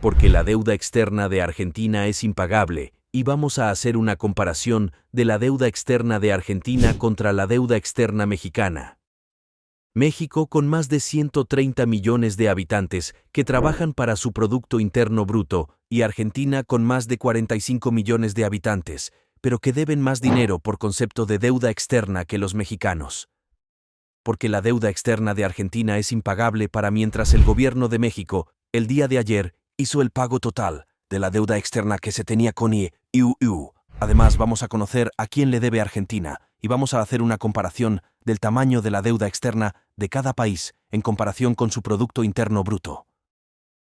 porque la deuda externa de Argentina es impagable, y vamos a hacer una comparación de la deuda externa de Argentina contra la deuda externa mexicana. México, con más de 130 millones de habitantes que trabajan para su Producto Interno Bruto, y Argentina con más de 45 millones de habitantes, pero que deben más dinero por concepto de deuda externa que los mexicanos. Porque la deuda externa de Argentina es impagable para mientras el gobierno de México, el día de ayer, hizo el pago total de la deuda externa que se tenía con IUU. Además, vamos a conocer a quién le debe Argentina y vamos a hacer una comparación del tamaño de la deuda externa de cada país en comparación con su Producto Interno Bruto.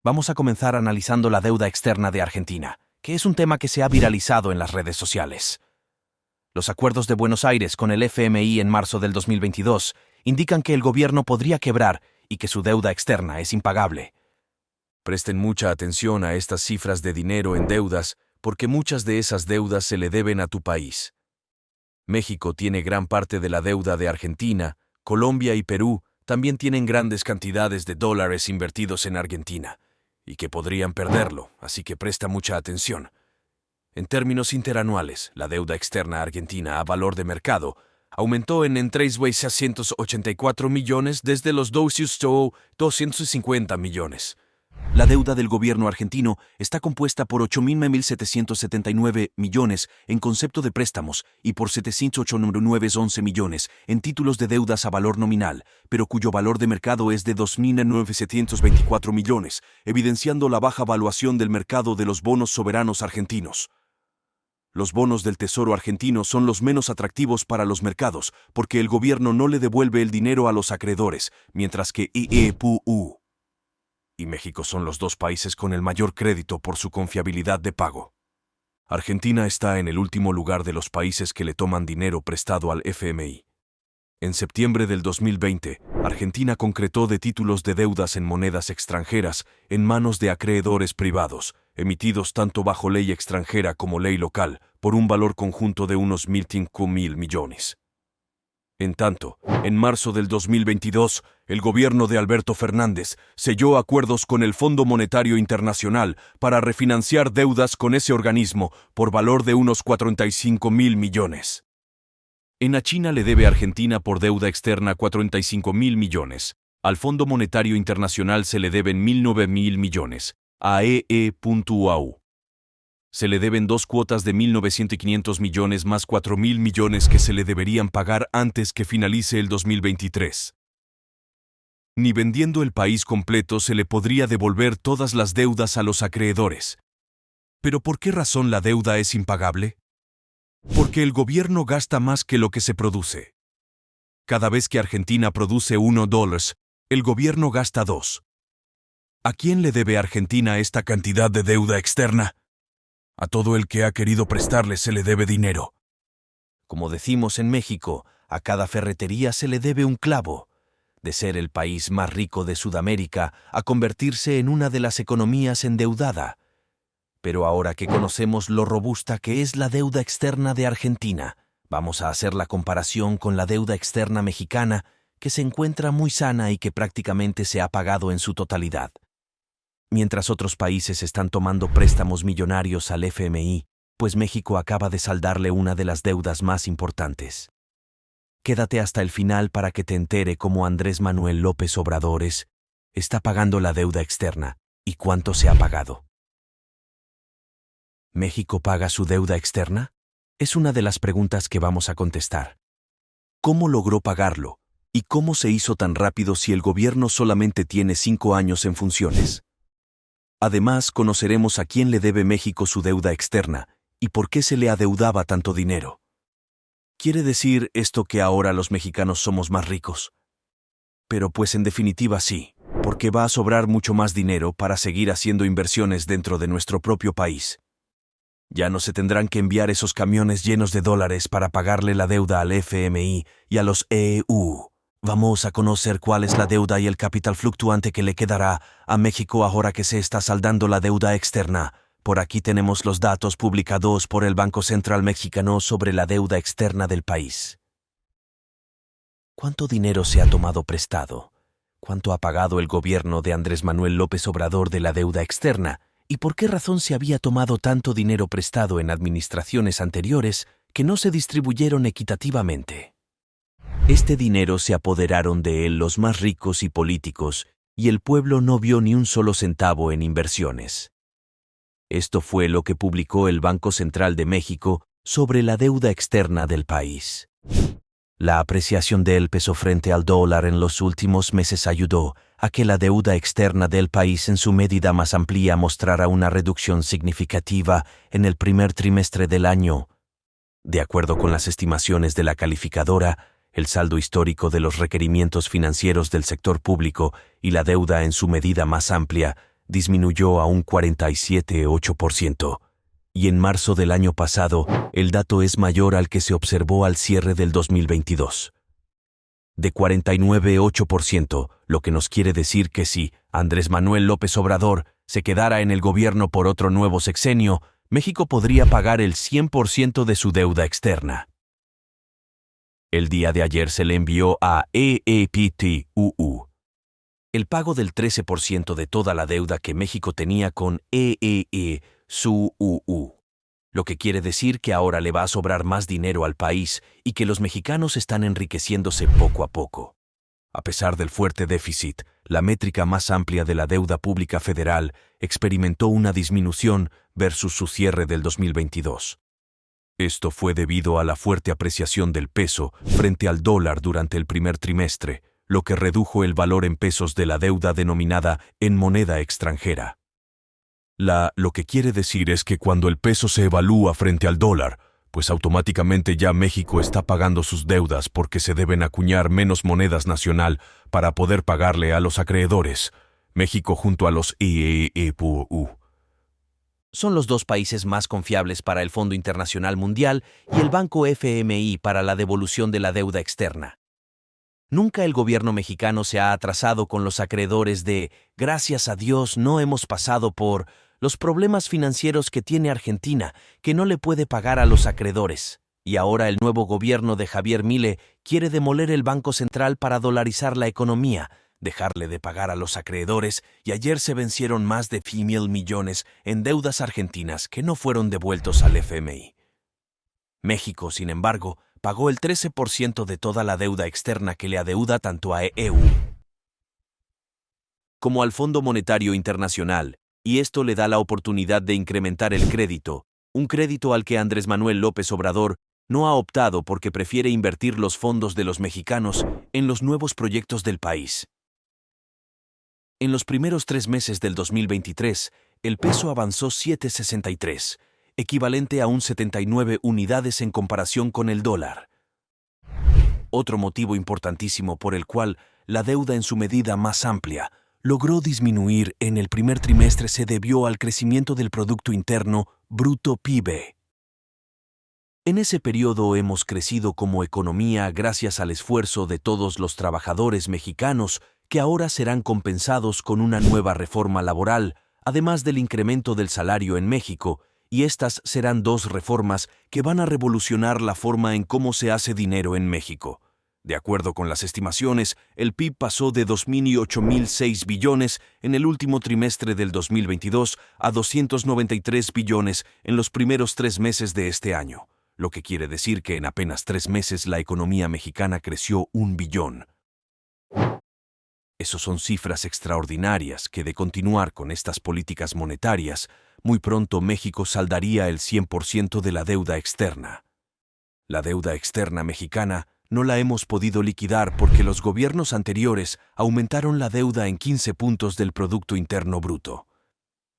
Vamos a comenzar analizando la deuda externa de Argentina, que es un tema que se ha viralizado en las redes sociales. Los acuerdos de Buenos Aires con el FMI en marzo del 2022 indican que el gobierno podría quebrar y que su deuda externa es impagable. Presten mucha atención a estas cifras de dinero en deudas, porque muchas de esas deudas se le deben a tu país. México tiene gran parte de la deuda de Argentina, Colombia y Perú también tienen grandes cantidades de dólares invertidos en Argentina, y que podrían perderlo, así que presta mucha atención. En términos interanuales, la deuda externa argentina a valor de mercado aumentó en 3.684 millones desde los 250 millones. La deuda del gobierno argentino está compuesta por 8.779 millones en concepto de préstamos y por 708.911 millones en títulos de deudas a valor nominal, pero cuyo valor de mercado es de 2.924 millones, evidenciando la baja valuación del mercado de los bonos soberanos argentinos. Los bonos del Tesoro argentino son los menos atractivos para los mercados porque el gobierno no le devuelve el dinero a los acreedores, mientras que IEPU y México son los dos países con el mayor crédito por su confiabilidad de pago. Argentina está en el último lugar de los países que le toman dinero prestado al FMI. En septiembre del 2020, Argentina concretó de títulos de deudas en monedas extranjeras en manos de acreedores privados, emitidos tanto bajo ley extranjera como ley local, por un valor conjunto de unos 1.005.000 millones. En tanto, en marzo del 2022, el gobierno de Alberto Fernández selló acuerdos con el Fondo Monetario Internacional para refinanciar deudas con ese organismo por valor de unos 45.000 millones. En China le debe Argentina por deuda externa 45.000 millones. Al Fondo Monetario Internacional se le deben 1.009.000 millones. A EE.UAU. Se le deben dos cuotas de 1.900 millones más 4.000 millones que se le deberían pagar antes que finalice el 2023. Ni vendiendo el país completo se le podría devolver todas las deudas a los acreedores. ¿Pero por qué razón la deuda es impagable? Porque el gobierno gasta más que lo que se produce. Cada vez que Argentina produce $1, el gobierno gasta 2. ¿A quién le debe Argentina esta cantidad de deuda externa? A todo el que ha querido prestarle se le debe dinero. Como decimos en México, a cada ferretería se le debe un clavo. De ser el país más rico de Sudamérica a convertirse en una de las economías endeudada. Pero ahora que conocemos lo robusta que es la deuda externa de Argentina, vamos a hacer la comparación con la deuda externa mexicana, que se encuentra muy sana y que prácticamente se ha pagado en su totalidad. Mientras otros países están tomando préstamos millonarios al FMI, pues México acaba de saldarle una de las deudas más importantes. Quédate hasta el final para que te entere cómo Andrés Manuel López Obrador está pagando la deuda externa y cuánto se ha pagado. ¿México paga su deuda externa? Es una de las preguntas que vamos a contestar. ¿Cómo logró pagarlo? ¿Y cómo se hizo tan rápido si el gobierno solamente tiene 5 años en funciones? Además, conoceremos a quién le debe México su deuda externa y por qué se le adeudaba tanto dinero. ¿Quiere decir esto que ahora los mexicanos somos más ricos? Pero pues en definitiva sí, porque va a sobrar mucho más dinero para seguir haciendo inversiones dentro de nuestro propio país. Ya no se tendrán que enviar esos camiones llenos de dólares para pagarle la deuda al FMI y a los EU. Vamos a conocer cuál es la deuda y el capital fluctuante que le quedará a México ahora que se está saldando la deuda externa. Por aquí tenemos los datos publicados por el Banco Central Mexicano sobre la deuda externa del país. ¿Cuánto dinero se ha tomado prestado? ¿Cuánto ha pagado el gobierno de Andrés Manuel López Obrador de la deuda externa? y por qué razón se había tomado tanto dinero prestado en administraciones anteriores que no se distribuyeron equitativamente. Este dinero se apoderaron de él los más ricos y políticos, y el pueblo no vio ni un solo centavo en inversiones. Esto fue lo que publicó el Banco Central de México sobre la deuda externa del país. La apreciación del peso frente al dólar en los últimos meses ayudó a que la deuda externa del país en su medida más amplia mostrara una reducción significativa en el primer trimestre del año. De acuerdo con las estimaciones de la calificadora, el saldo histórico de los requerimientos financieros del sector público y la deuda en su medida más amplia disminuyó a un 47,8%. Y en marzo del año pasado, el dato es mayor al que se observó al cierre del 2022. De 49,8%, lo que nos quiere decir que si Andrés Manuel López Obrador se quedara en el gobierno por otro nuevo sexenio, México podría pagar el 100% de su deuda externa. El día de ayer se le envió a EEPTUU el pago del 13% de toda la deuda que México tenía con EEE-SUUU, lo que quiere decir que ahora le va a sobrar más dinero al país y que los mexicanos están enriqueciéndose poco a poco. A pesar del fuerte déficit, la métrica más amplia de la deuda pública federal experimentó una disminución versus su cierre del 2022. Esto fue debido a la fuerte apreciación del peso frente al dólar durante el primer trimestre, lo que redujo el valor en pesos de la deuda denominada en moneda extranjera. Lo que quiere decir es que cuando el peso se evalúa frente al dólar, pues automáticamente ya México está pagando sus deudas porque se deben acuñar menos monedas nacional para poder pagarle a los acreedores. México junto a los IEEPU son los dos países más confiables para el Fondo Internacional Mundial y el Banco FMI para la devolución de la deuda externa. Nunca el gobierno mexicano se ha atrasado con los acreedores gracias a Dios no hemos pasado por los problemas financieros que tiene Argentina, que no le puede pagar a los acreedores. Y ahora el nuevo gobierno de Javier Milei quiere demoler el Banco Central para dolarizar la economía, dejarle de pagar a los acreedores, y ayer se vencieron más de 1,000 millones en deudas argentinas que no fueron devueltos al FMI. México, sin embargo, pagó el 13% de toda la deuda externa que le adeuda tanto a EU como al Fondo Monetario Internacional, y esto le da la oportunidad de incrementar el crédito, un crédito al que Andrés Manuel López Obrador no ha optado porque prefiere invertir los fondos de los mexicanos en los nuevos proyectos del país. En los primeros 3 meses del 2023, el peso avanzó 7,63, equivalente a un 79 unidades en comparación con el dólar. Otro motivo importantísimo por el cual la deuda en su medida más amplia logró disminuir en el primer trimestre se debió al crecimiento del Producto Interno Bruto PIB. En ese periodo hemos crecido como economía gracias al esfuerzo de todos los trabajadores mexicanos que ahora serán compensados con una nueva reforma laboral, además del incremento del salario en México, y estas serán 2 reformas que van a revolucionar la forma en cómo se hace dinero en México. De acuerdo con las estimaciones, el PIB pasó de 2,008,006 billones en el último trimestre del 2022 a 293 billones en los primeros 3 meses de este año, lo que quiere decir que en apenas 3 meses la economía mexicana creció 1 billón. Esas son cifras extraordinarias que, de continuar con estas políticas monetarias, muy pronto México saldaría el 100% de la deuda externa. La deuda externa mexicana no la hemos podido liquidar porque los gobiernos anteriores aumentaron la deuda en 15 puntos del Producto Interno Bruto.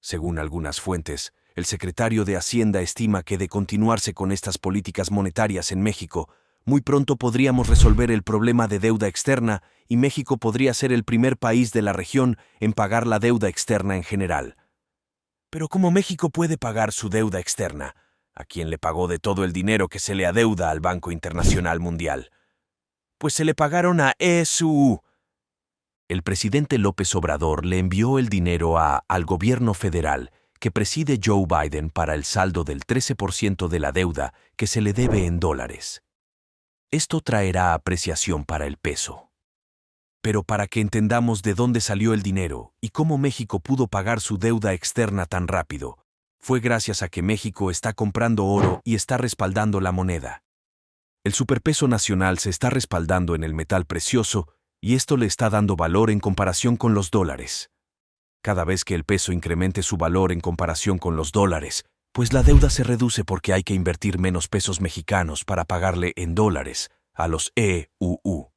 Según algunas fuentes, el secretario de Hacienda estima que de continuarse con estas políticas monetarias en México, muy pronto podríamos resolver el problema de deuda externa y México podría ser el primer país de la región en pagar la deuda externa en general. Pero ¿cómo México puede pagar su deuda externa? ¿A quién le pagó de todo el dinero que se le adeuda al Banco Internacional Mundial? Pues se le pagaron a ESU. El presidente López Obrador le envió el dinero al gobierno federal que preside Joe Biden para el saldo del 13% de la deuda que se le debe en dólares. Esto traerá apreciación para el peso. Pero para que entendamos de dónde salió el dinero y cómo México pudo pagar su deuda externa tan rápido, fue gracias a que México está comprando oro y está respaldando la moneda. El superpeso nacional se está respaldando en el metal precioso y esto le está dando valor en comparación con los dólares. Cada vez que el peso incremente su valor en comparación con los dólares, pues la deuda se reduce porque hay que invertir menos pesos mexicanos para pagarle en dólares a los EUU.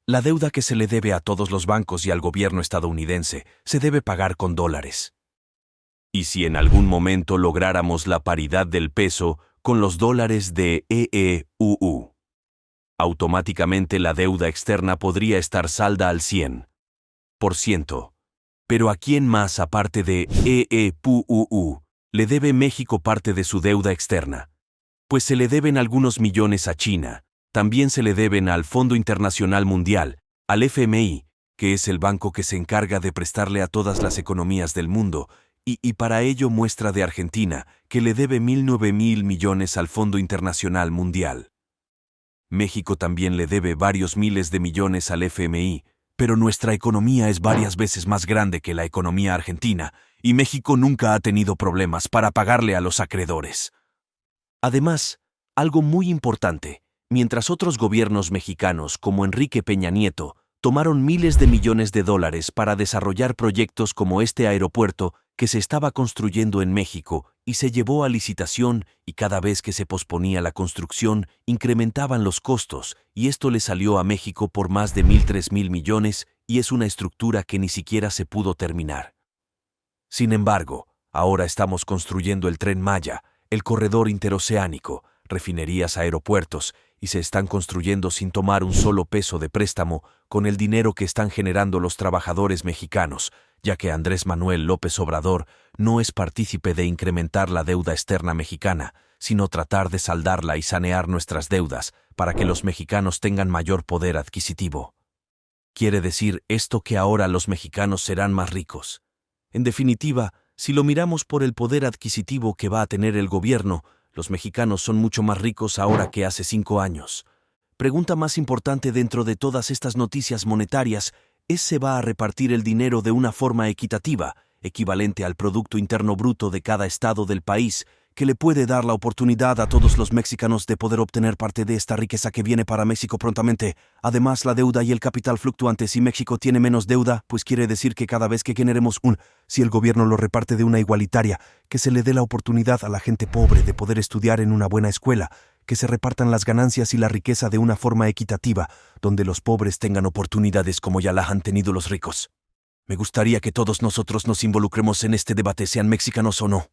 La deuda que se le debe a todos los bancos y al gobierno estadounidense se debe pagar con dólares. Y si en algún momento lográramos la paridad del peso con los dólares de EUU, automáticamente la deuda externa podría estar salda al 100%. Pero ¿a quién más aparte de EUU le debe México parte de su deuda externa? Pues se le deben algunos millones a China, también se le deben al Fondo Internacional Mundial, al FMI, que es el banco que se encarga de prestarle a todas las economías del mundo, y para ello muestra de Argentina, que le debe 9.000 millones al Fondo Internacional Mundial. México también le debe varios miles de millones al FMI, pero nuestra economía es varias veces más grande que la economía argentina, y México nunca ha tenido problemas para pagarle a los acreedores. Además, algo muy importante, mientras otros gobiernos mexicanos como Enrique Peña Nieto tomaron miles de millones de dólares para desarrollar proyectos como este aeropuerto que se estaba construyendo en México y se llevó a licitación y cada vez que se posponía la construcción incrementaban los costos y esto le salió a México por más de 3.000 millones y es una estructura que ni siquiera se pudo terminar. Sin embargo, ahora estamos construyendo el Tren Maya, el corredor interoceánico, refinerías, aeropuertos, y se están construyendo sin tomar un solo peso de préstamo con el dinero que están generando los trabajadores mexicanos, ya que Andrés Manuel López Obrador no es partícipe de incrementar la deuda externa mexicana, sino tratar de saldarla y sanear nuestras deudas para que los mexicanos tengan mayor poder adquisitivo. ¿Quiere decir esto que ahora los mexicanos serán más ricos? En definitiva, si lo miramos por el poder adquisitivo que va a tener el gobierno, los mexicanos son mucho más ricos ahora que hace 5 años. Pregunta más importante dentro de todas estas noticias monetarias es ¿se va a repartir el dinero de una forma equitativa, equivalente al Producto Interno Bruto de cada estado del país, que le puede dar la oportunidad a todos los mexicanos de poder obtener parte de esta riqueza que viene para México prontamente? Además, la deuda y el capital fluctuante, si México tiene menos deuda, pues quiere decir que cada vez que generemos si el gobierno lo reparte de una igualitaria, que se le dé la oportunidad a la gente pobre de poder estudiar en una buena escuela, que se repartan las ganancias y la riqueza de una forma equitativa, donde los pobres tengan oportunidades como ya las han tenido los ricos. Me gustaría que todos nosotros nos involucremos en este debate, sean mexicanos o no.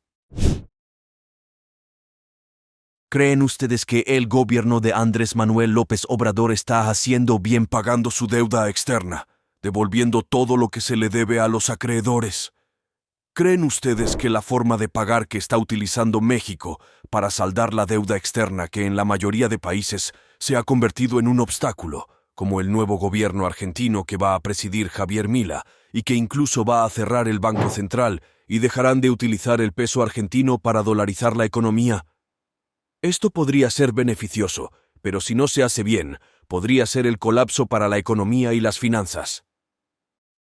¿Creen ustedes que el gobierno de Andrés Manuel López Obrador está haciendo bien pagando su deuda externa, devolviendo todo lo que se le debe a los acreedores? ¿Creen ustedes que la forma de pagar que está utilizando México para saldar la deuda externa que en la mayoría de países se ha convertido en un obstáculo, como el nuevo gobierno argentino que va a presidir Javier Milei y que incluso va a cerrar el Banco Central y dejarán de utilizar el peso argentino para dolarizar la economía? Esto podría ser beneficioso, pero si no se hace bien, podría ser el colapso para la economía y las finanzas.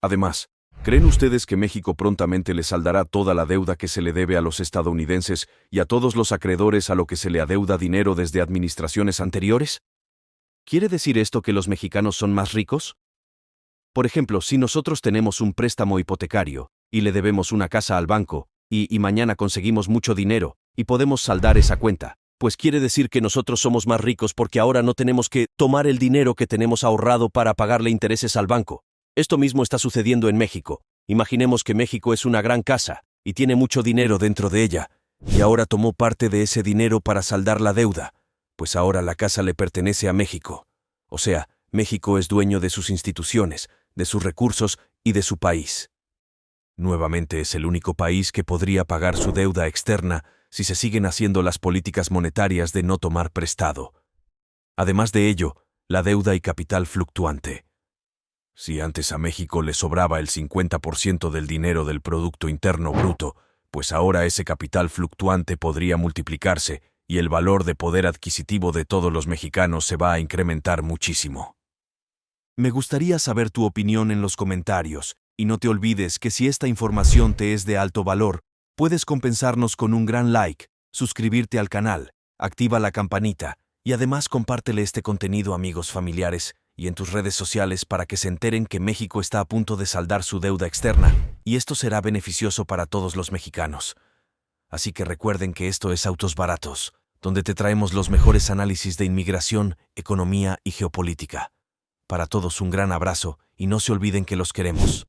Además, ¿creen ustedes que México prontamente le saldará toda la deuda que se le debe a los estadounidenses y a todos los acreedores a lo que se le adeuda dinero desde administraciones anteriores? ¿Quiere decir esto que los mexicanos son más ricos? Por ejemplo, si nosotros tenemos un préstamo hipotecario y le debemos una casa al banco, y mañana conseguimos mucho dinero y podemos saldar esa cuenta, pues quiere decir que nosotros somos más ricos porque ahora no tenemos que tomar el dinero que tenemos ahorrado para pagarle intereses al banco. Esto mismo está sucediendo en México. Imaginemos que México es una gran casa y tiene mucho dinero dentro de ella, y ahora tomó parte de ese dinero para saldar la deuda, pues ahora la casa le pertenece a México. O sea, México es dueño de sus instituciones, de sus recursos y de su país. Nuevamente es el único país que podría pagar su deuda externa si se siguen haciendo las políticas monetarias de no tomar prestado. Además de ello, la deuda y capital fluctuante. Si antes a México le sobraba el 50% del dinero del Producto Interno Bruto, pues ahora ese capital fluctuante podría multiplicarse y el valor de poder adquisitivo de todos los mexicanos se va a incrementar muchísimo. Me gustaría saber tu opinión en los comentarios, y no te olvides que si esta información te es de alto valor, puedes compensarnos con un gran like, suscribirte al canal, activa la campanita, y además compártele este contenido a amigos, familiares y en tus redes sociales para que se enteren que México está a punto de saldar su deuda externa, y esto será beneficioso para todos los mexicanos. Así que recuerden que esto es Autos Baratos, donde te traemos los mejores análisis de inmigración, economía y geopolítica. Para todos un gran abrazo y no se olviden que los queremos.